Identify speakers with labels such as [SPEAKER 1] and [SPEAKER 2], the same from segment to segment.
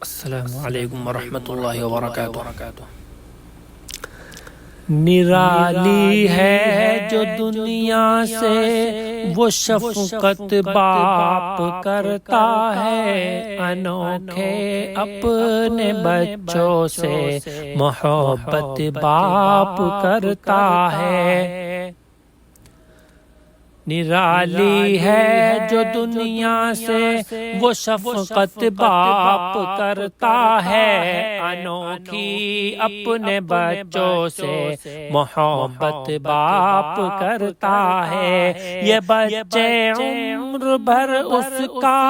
[SPEAKER 1] السلام علیکم ورحمۃ اللہ وبرکاتہ۔
[SPEAKER 2] نرالی ہے جو دنیا سے وہ شفقت باپ کرتا ہے، انوکھے اپنے بچوں سے محبت باپ کرتا ہے۔ نرالی ہے جو دنیا سے وہ شفقت باپ کرتا ہے، انوکھی اپنے بچوں سے محبت باپ کرتا ہے۔ یہ بچے عمر بھر اس کا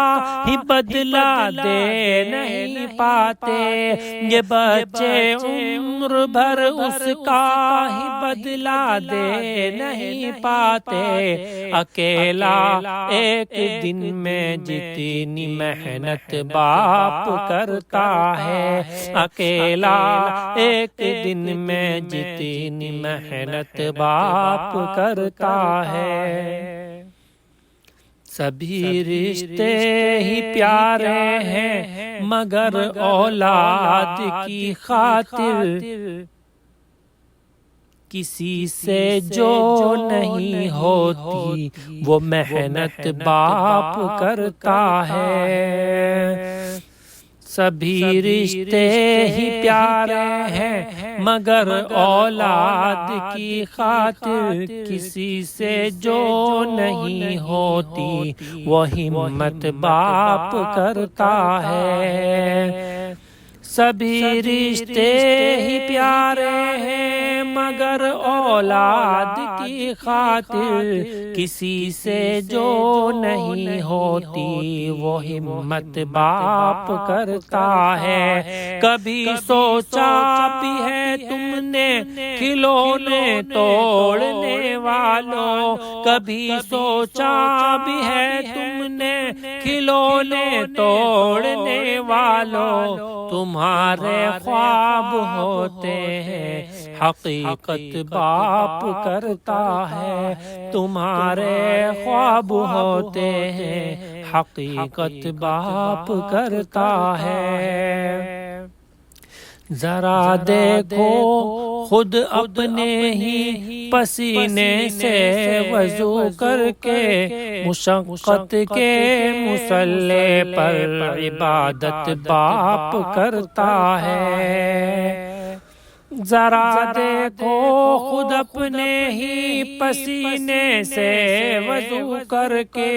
[SPEAKER 2] ہی بدلہ دے نہیں پاتے، یہ بچے عمر بھر اس کا ہی بدلہ دے نہیں پاتے۔ اکیلا ایک دن میں جتنی محنت باپ کرتا ہے، اکیلا ایک دن میں جتنی محنت باپ کرتا ہے۔ سبھی رشتے ہی پیارے ہیں مگر اولاد کی خاطر کسی سے جو نہیں ہوتی وہ محنت باپ کرتا ہے۔ سبھی رشتے ہی پیارے ہیں مگر اولاد کی خاطر کسی سے جو نہیں ہوتی وہ ہمت باپ کرتا ہے۔ سبھی رشتے ہی پیارے ہیں مگر اولاد کی خاطر کسی سے جو نہیں ہوتی وہ ہمت باپ کرتا ہے۔ کبھی سوچا بھی ہے تم نے کھلونے توڑنے والوں، کبھی سوچا بھی ہے تم نے کھلونے توڑنے والوں، تمہارے خواب ہوتے ہیں حقیقت باپ کرتا ہے، تمہارے خواب ہوتے ہیں حقیقت باپ کرتا ہے۔ ذرا دیکھو خود اپنے ہی پسینے سے وضو کر کے مشقت کے مصلی پر عبادت باپ کرتا ہے۔ ذرا دیکھو خود اپنے ہی پسینے سے وضو کر کے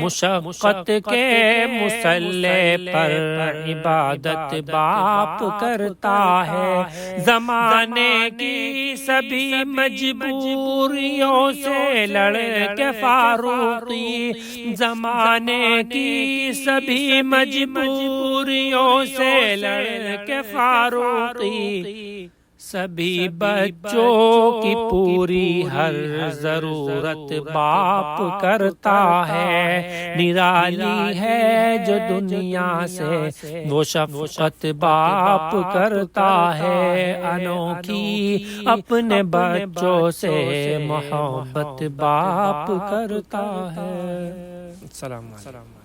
[SPEAKER 2] مشقت کے مصلی پر عبادت باپ کرتا ہے۔ زمانے کی سبھی مجبوریوں سے لڑ کے فاروقی، زمانے کی سبھی مجبوریوں سے لڑ کے فاروقی، سبھی بچوں کی پوری ہر ضرورت باپ کرتا ہے۔ نرالی ہے جو دنیا سے وہ شفقت باپ کرتا ہے، انوکھی اپنے بچوں سے محبت باپ کرتا ہے۔
[SPEAKER 1] السلام علیکم۔